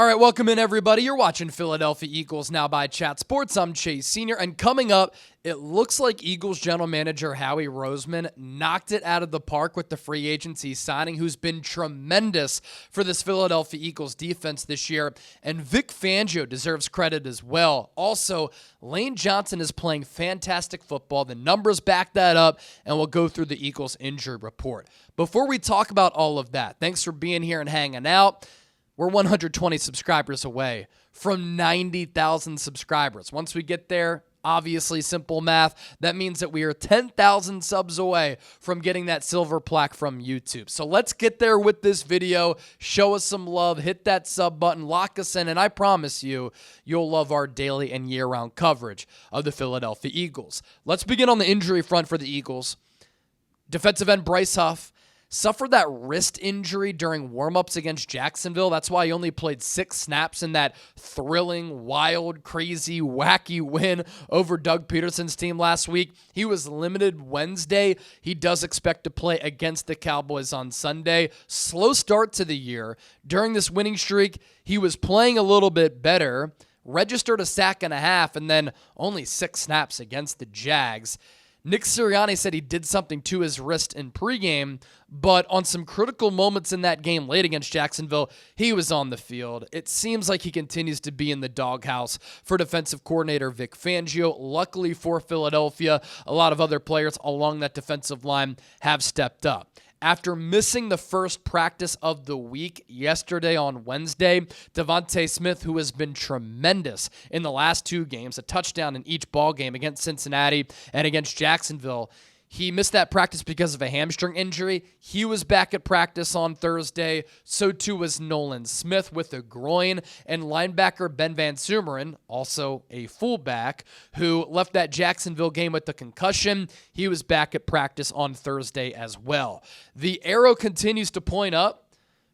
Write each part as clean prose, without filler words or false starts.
right, welcome in, everybody. You're watching Philadelphia Eagles Now by Chat Sports. I'm Chase Sr., and coming up, it looks like Eagles general manager Howie Roseman knocked it out of the park with the free agency signing, who's been tremendous for this Philadelphia Eagles defense this year, and Vic Fangio deserves credit as well. Also, Lane Johnson is playing fantastic football. The numbers back that up, and we'll go through the Eagles injury report. Before we talk about all of that, thanks for being here and hanging out. We're 120 subscribers away from 90,000 subscribers. Once we get there, obviously simple math, that means that we are 10,000 subs away from getting that silver plaque from YouTube. So let's get there with this video. Show us some love. Hit that sub button. Lock us in. And I promise you, you'll love our daily and year-round coverage of the Philadelphia Eagles. Let's begin on the injury front for the Eagles. Defensive end Bryce Huff suffered that wrist injury during warmups against Jacksonville. That's why he only played 6 snaps in that thrilling, wild, crazy, wacky win over Doug Peterson's team last week. He was limited Wednesday. He does expect to play against the Cowboys on Sunday. Slow start to the year. During this winning streak, he was playing a little bit better, registered a sack and a half, and then only 6 snaps against the Jags. Nick Sirianni said he did something to his wrist in pregame, but on some critical moments in that game late against Jacksonville, he was on the field. It seems like he continues to be in the doghouse for defensive coordinator Vic Fangio. Luckily for Philadelphia, a lot of other players along that defensive line have stepped up. After missing the first practice of the week yesterday on Wednesday, DeVonta Smith, who has been tremendous in the last 2 games, a touchdown in each ball game against Cincinnati and against Jacksonville, he missed that practice because of a hamstring injury. He was back at practice on Thursday. So too was Nolan Smith with a groin, and linebacker Ben VanSumeren, also a fullback, who left that Jacksonville game with the concussion. He was back at practice on Thursday as well. The arrow continues to point up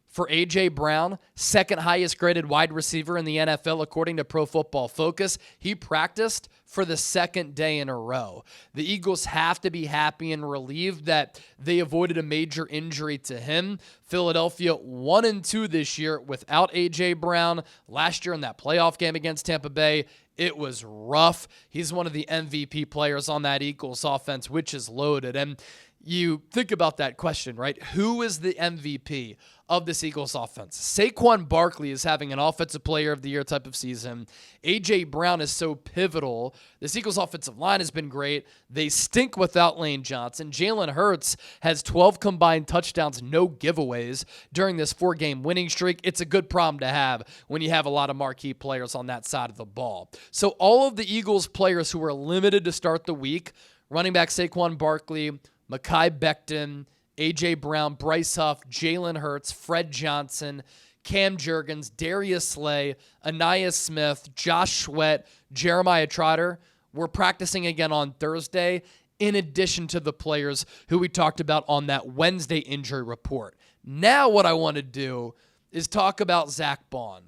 for A.J. Brown, second highest graded wide receiver in the NFL according to Pro Football Focus. He practiced for the 2nd day in a row. The Eagles have to be happy and relieved that they avoided a major injury to him. Philadelphia 1-2 this year without A.J. Brown. Last year in that playoff game against Tampa Bay, it was rough. He's one of the MVP players on that Eagles offense, which is loaded. And you think about that question, right? Who is the MVP of this Eagles offense? Saquon Barkley is having an Offensive Player of the Year type of season. A.J. Brown is so pivotal. This Eagles offensive line has been great. They stink without Lane Johnson. Jalen Hurts has 12 combined touchdowns, no giveaways during this 4-game winning streak. It's a good problem to have when you have a lot of marquee players on that side of the ball. So all of the Eagles players who were limited to start the week, running back Saquon Barkley, Mekhi Becton, A.J. Brown, Bryce Huff, Jalen Hurts, Fred Johnson, Cam Jurgens, Darius Slay, Anaya Smith, Josh Sweat, Jeremiah Trotter were practicing again on Thursday, in addition to the players who we talked about on that Wednesday injury report. Now what I want to do is talk about Zack Baun.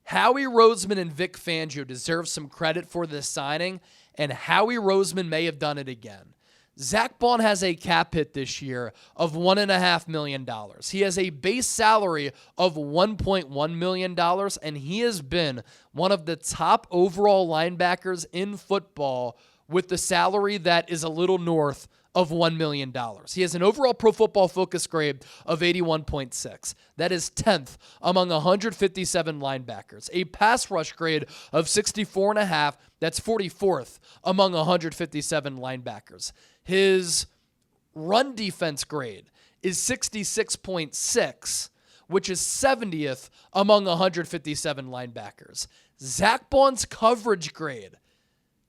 Howie Roseman and Vic Fangio deserve some credit for this signing, and Howie Roseman may have done it again. Zack Baun has a cap hit this year of $1.5 million. He has a base salary of $1.1 million, and he has been one of the top overall linebackers in football with the salary that is a little north of $1 million. He has an overall Pro Football Focus grade of 81.6. That is 10th among 157 linebackers. A pass rush grade of 64.5. That's 44th among 157 linebackers. His run defense grade is 66.6, which is 70th among 157 linebackers. Zack Baun's coverage grade,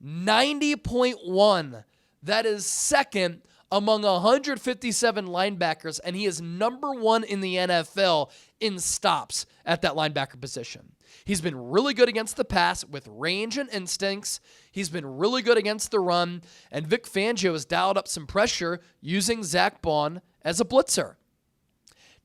90.1. That is 2nd among 157 linebackers, and he is number 1 in the NFL in stops at that linebacker position. He's been really good against the pass with range and instincts. He's been really good against the run, and Vic Fangio has dialed up some pressure using Zack Baun as a blitzer.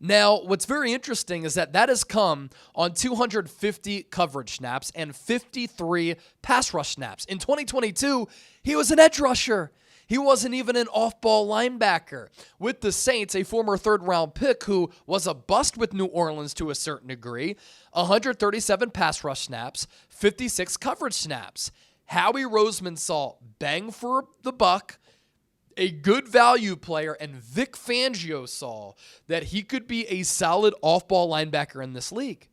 Now, what's very interesting is that has come on 250 coverage snaps and 53 pass rush snaps. In 2022, he was an edge rusher. He wasn't even an off-ball linebacker. With the Saints, a former third-round pick who was a bust with New Orleans to a certain degree, 137 pass rush snaps, 56 coverage snaps. Howie Roseman saw bang for the buck, a good value player, and Vic Fangio saw that he could be a solid off-ball linebacker in this league.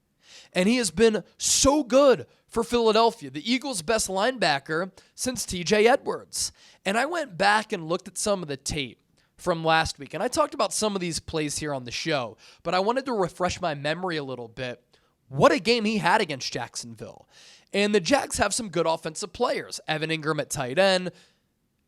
And he has been so good for Philadelphia, the Eagles' best linebacker since TJ Edwards. And I went back and looked at some of the tape from last week, and I talked about some of these plays here on the show, but I wanted to refresh my memory a little bit. What a game he had against Jacksonville. And the Jags have some good offensive players. Evan Ingram at tight end,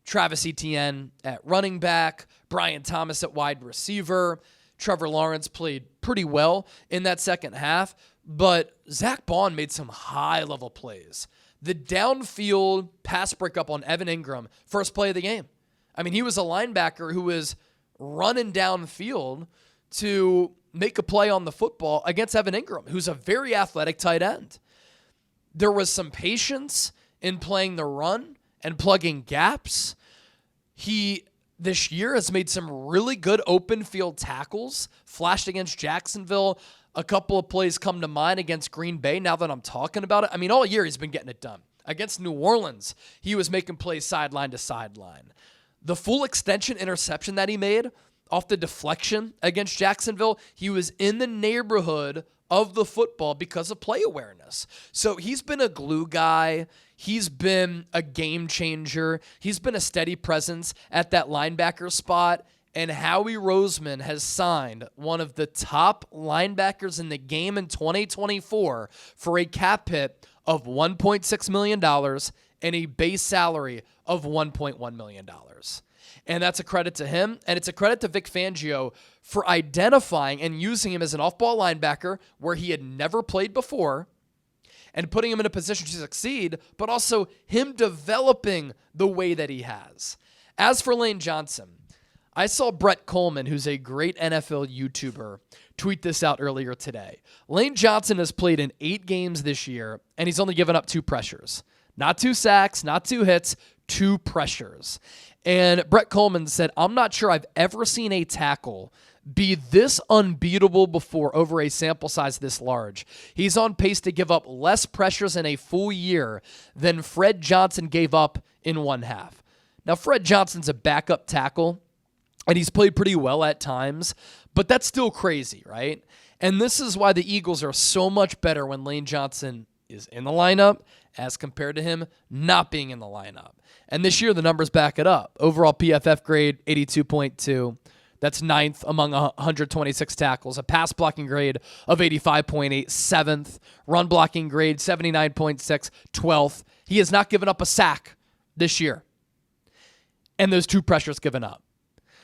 Travis Etienne at running back, Brian Thomas at wide receiver. Trevor Lawrence played pretty well in that second half, but Zack Baun made some high-level plays. The downfield pass breakup on Evan Ingram, first play of the game. I mean, he was a linebacker who was running downfield to make a play on the football against Evan Ingram, who's a very athletic tight end. There was some patience in playing the run and plugging gaps. He, this year, has made some really good open field tackles, flashed against Jacksonville. A couple of plays come to mind against Green Bay now that I'm talking about it. I mean, all year he's been getting it done. Against New Orleans, he was making plays sideline to sideline. The full extension interception that he made off the deflection against Jacksonville, he was in the neighborhood of the football because of play awareness. So he's been a glue guy. He's been a game changer. He's been a steady presence at that linebacker spot. And Howie Roseman has signed one of the top linebackers in the game in 2024 for a cap hit of $1.6 million and a base salary of $1.1 million. And that's a credit to him, and it's a credit to Vic Fangio for identifying and using him as an off-ball linebacker where he had never played before and putting him in a position to succeed, but also him developing the way that he has. As for Lane Johnson, I saw Brett Coleman, who's a great NFL YouTuber, tweet this out earlier today. Lane Johnson has played in 8 games this year, and he's only given up 2 pressures. Not 2 sacks, not 2 hits, 2 pressures. And Brett Coleman said, I'm not sure I've ever seen a tackle be this unbeatable before over a sample size this large. He's on pace to give up less pressures in a full year than Fred Johnson gave up in one half. Now, Fred Johnson's a backup tackle, and he's played pretty well at times, but that's still crazy, right? And this is why the Eagles are so much better when Lane Johnson is in the lineup as compared to him not being in the lineup. And this year, the numbers back it up. Overall PFF grade, 82.2. That's 9th among 126 tackles. A pass blocking grade of 85.8, 7th. Run blocking grade, 79.6, 12th. He has not given up a sack this year. And those 2 pressures given up.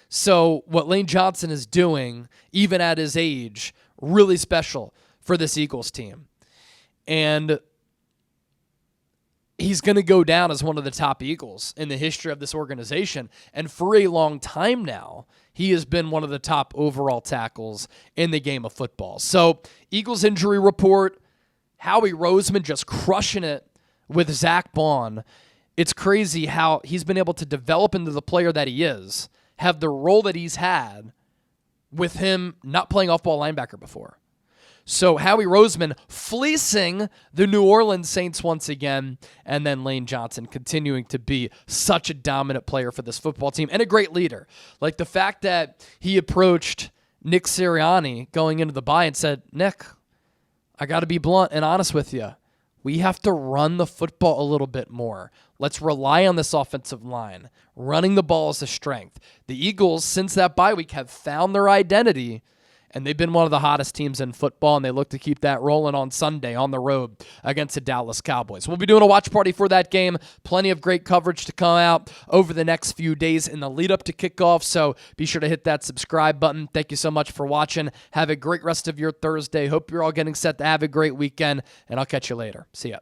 So what Lane Johnson is doing, even at his age, really special for this Eagles team. And he's going to go down as one of the top Eagles in the history of this organization. And for a long time now, he has been one of the top overall tackles in the game of football. So, Eagles injury report, Howie Roseman just crushing it with Zack Baun. It's crazy how he's been able to develop into the player that he is, have the role that he's had with him not playing off-ball linebacker before. So Howie Roseman fleecing the New Orleans Saints once again, and then Lane Johnson continuing to be such a dominant player for this football team and a great leader. Like the fact that he approached Nick Sirianni going into the bye and said, Nick, I got to be blunt and honest with you. We have to run the football a little bit more. Let's rely on this offensive line. Running the ball is a strength. The Eagles, since that bye week, have found their identity, and they've been one of the hottest teams in football, and they look to keep that rolling on Sunday on the road against the Dallas Cowboys. We'll be doing a watch party for that game. Plenty of great coverage to come out over the next few days in the lead up to kickoff, so be sure to hit that subscribe button. Thank you so much for watching. Have a great rest of your Thursday. Hope you're all getting set to have a great weekend, and I'll catch you later. See ya.